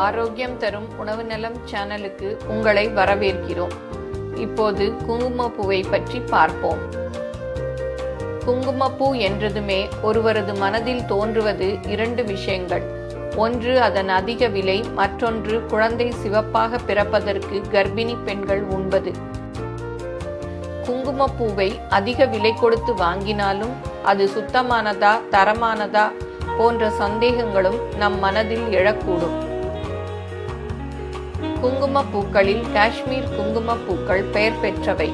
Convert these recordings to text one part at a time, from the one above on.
ஆரோக்கியம் தரும் உணவு நலம் சேனலுக்கு உங்களை வரவேற்கிறோம். இப்போது குங்குமப்பூவை பற்றி பார்ப்போம். குங்குமப்பூ என்றதுமே ஒருவரது மனதில் தோன்றுவது இரண்டு விஷயங்கள். ஒன்று அதன் அதிக விலை, மற்றொன்று குழந்தை சிவப்பாக பிறப்பதற்கு கர்ப்பிணி பெண்கள் உண்பது. குங்குமப்பூவை அதிக விலை கொடுத்து வாங்கினாலும் அது சுத்தமானதா தரமானதா போன்ற சந்தேகங்களும் நம் மனதில் எழக்கூடும். குங்குமப்பூக்களில் காஷ்மீர் குங்குமப்பூக்கள் பெயர் பெற்றவை.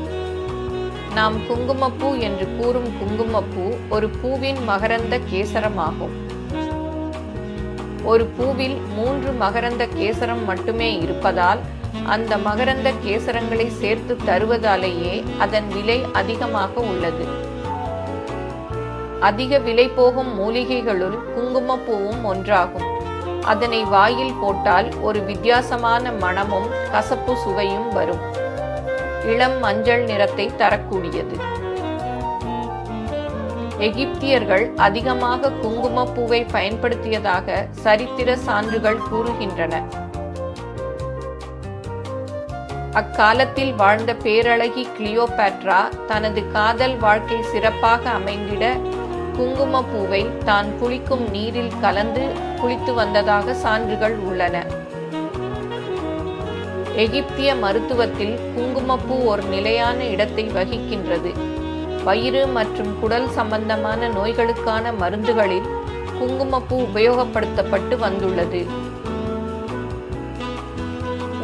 நாம் குங்குமப்பூ என்று கூறும் குங்குமப்பூ ஒரு பூவின் மகரந்த கேசரமாகும். ஒரு பூவில் 3 மகரந்த கேசரம் மட்டுமே இருப்பதால் அந்த மகரந்த கேசரங்களை சேர்த்து தருவதாலேயே அதன் விலை அதிகமாக உள்ளது. அதிக விலை போகும் மூலிகைகளுள் குங்குமப்பூவும் ஒன்றாகும். அதனை வாயில் போட்டால் ஒரு வித்தியாசமான மணமும் கசப்பு சுவையும் வரும். இளம் மஞ்சள் நிறத்தை தரக்கூடியது. எகிப்தியர்கள் அதிகமாக குங்குமப்பூவை பயன்படுத்தியதாக சரித்திர சான்றுகள் கூறுகின்றன. அக்காலத்தில் வாழ்ந்த பேரழகி கிளியோபாட்ரா தனது காதல் வாழ்க்கை சிறப்பாக அமைந்திட குங்குமப்பூவை தான் குளிக்கும் நீரில் கலந்து குளித்து வந்ததாக சான்றுகள் உள்ளன. எகிப்திய மருத்துவத்தில் குங்குமப்பூ ஒரு நிலையான இடத்தை வகிக்கின்றது. வயிறு மற்றும் குடல் சம்பந்தமான நோய்களுக்கான மருந்துகளில் குங்குமப்பூ உபயோகப்படுத்தப்பட்டு வந்துள்ளது.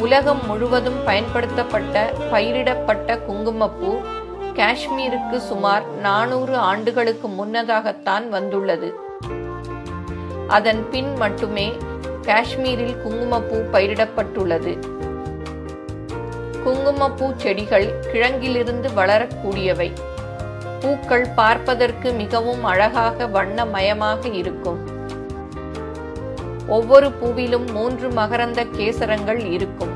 உலகம் முழுவதும் பயன்படுத்தப்பட்ட பயிரிடப்பட்ட குங்குமப்பூ காஷ்மீருக்கு சுமார் 400 ஆண்டுகளுக்கு முன்னதாகத்தான் வந்துள்ளது. அதன் பின் மட்டுமே காஷ்மீரில் குங்குமப்பூ பயிரிடப்பட்டுள்ளது. குங்குமப்பூ செடிகள் கிழங்கிலிருந்து வளரக்கூடியவை. பூக்கள் பார்ப்பதற்கு மிகவும் அழகாக வண்ணமயமாக இருக்கும். ஒவ்வொரு பூவிலும் 3 மகரந்த கேசரங்கள் இருக்கும்.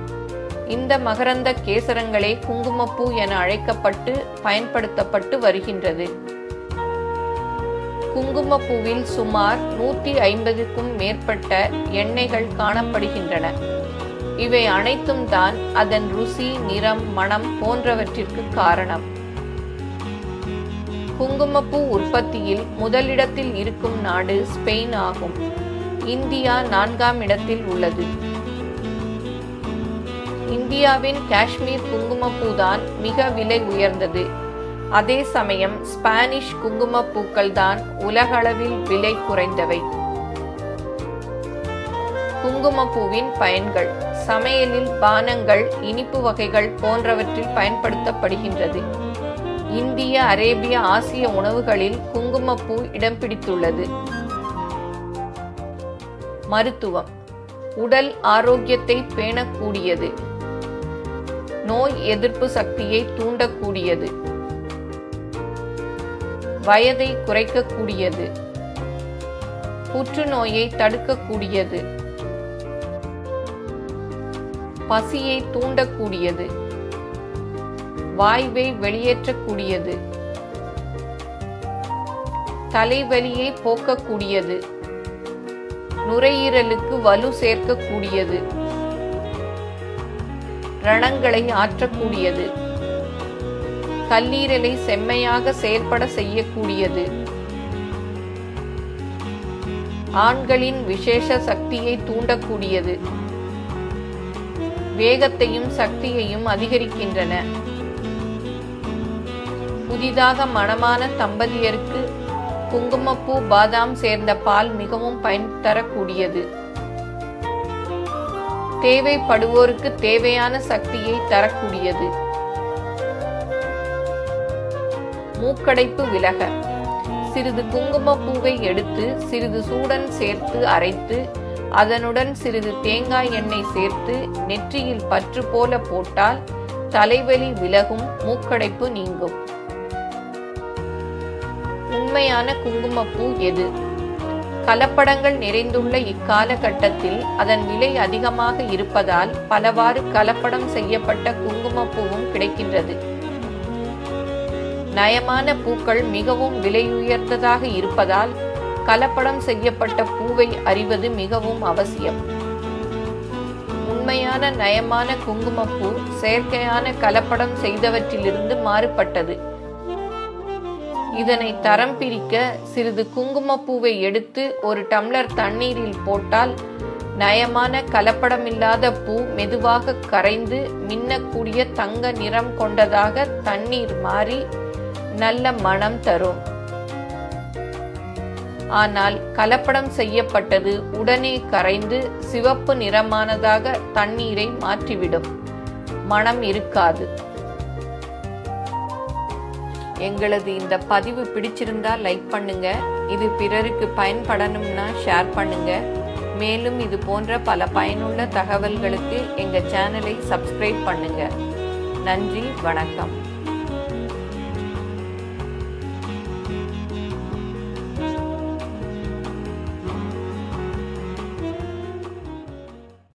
இந்த மகரந்த கேசரங்களே குங்குமப்பூ என அழைக்கப்பட்டு பயன்படுத்தப்பட்டு வருகின்றது. குங்குமப்பூவில் சுமார் 150க்கும் மேற்பட்ட எண்ணெய்கள் காணப்படுகின்றன. இவை அனைத்தும் தான் அதன் ருசி, நிறம், மணம் போன்றவற்றிற்கு காரணம். குங்குமப்பூ உற்பத்தியில் முதலிடத்தில் இருக்கும் நாடு ஸ்பெயின் ஆகும். இந்தியா 4ஆம் இடத்தில் உள்ளது. இந்தியாவின் காஷ்மீர் குங்குமப்பூ தான் மிக விலை உயர்ந்தது. அதே சமயம் ஸ்பானிஷ் குங்குமப்பூக்கள் தான் உலகளவில் விலை குறைந்தவை. குங்குமப்பூவின் பயன்கள்: சமையலில், பானங்கள், இனிப்பு வகைகள் போன்றவற்றில் பயன்படுத்தப்படுகின்றது. இந்திய, அரேபிய, ஆசிய உணவுகளில் குங்குமப்பூ இடம் பிடித்துள்ளது. மருத்துவம்: உடல் ஆரோக்கியத்தை பேணக்கூடியது. நோய் எதிர்ப்பு சக்தியை தூண்டக்கூடியது. வயதை குறைக்கக்கூடியது. புற்றுநோயை தடுக்கக்கூடியது. பசியை தூண்டக்கூடியது. வாய்வை வெளியேற்றக்கூடியது. தலைவலியை போக்கக்கூடியது. நுரையீரலுக்கு வலு சேர்க்கக்கூடியது. ரணங்களை ஆற்றக்கூடியது. கல்லீரலை செம்மையாக செயல்பட செய்யக்கூடியது. ஆண்களின் விசேஷ சக்தியை தூண்டக்கூடியது. வேகத்தையும் சக்தியையும் அதிகரிக்கின்றன. புதிதாக மணமான தம்பதியருக்கு குங்குமப்பூ, பாதாம் சேர்ந்த பால் மிகவும் பயன் தரக்கூடியது. தேவைப்படுவோருக்கு தேவையான சக்தியை தரக்கூடியது. மூக்கடைப்பு விலக: சிறிது குங்குமப்பூவை எடுத்து சிறிது சூடன் சேர்த்து அரைத்து அதனுடன் சிறிது தேங்காய் எண்ணெய் சேர்த்து நெற்றியில் பற்று போல போட்டால் தலைவலி விலகும், மூக்கடைப்பு நீங்கும். உண்மையான குங்குமப்பூ எது? கலப்படங்கள் நிறைந்துள்ள இக்காலகட்டத்தில் அதன் விலை அதிகமாக இருப்பதால் பலவாறு கலப்படம் செய்யப்பட்ட குங்குமப்பூவும் கிடைக்கின்றது. நயமான பூக்கள் மிகவும் விலையுயர்ந்ததாக இருப்பதால் கலப்படம் செய்யப்பட்ட பூவை அறிவது மிகவும் அவசியம். உண்மையான நயமான குங்குமப்பூ செயற்கையான கலப்படம் செய்தவற்றிலிருந்து மாறுபட்டது. இதனை தரம் பிரிக்க சிறிது குங்குமப்பூவை எடுத்து ஒரு டம்ளர் தண்ணீரில் போட்டால் நயமான கலப்படமில்லாத பூ மெதுவாக கரைந்து மின்னக்கூடிய தங்க நிறம் கொண்டதாக தண்ணீர் மாறி நல்ல மணம் தரும். ஆனால் கலப்படம் செய்யப்பட்டது உடனே கரைந்து சிவப்பு நிறமானதாக தண்ணீரை மாற்றிவிடும். மணம் இருக்காது. எங்களது இந்த பதிவு பிடிச்சிருந்தா லைக் பண்ணுங்க. இது பிறருக்கு பயன்படணும்னா ஷேர் பண்ணுங்க. மேலும் இது போன்ற பல பயனுள்ள தகவல்களுக்கு எங்க சேனலை சப்ஸ்கிரைப் பண்ணுங்க. நன்றி, வணக்கம்.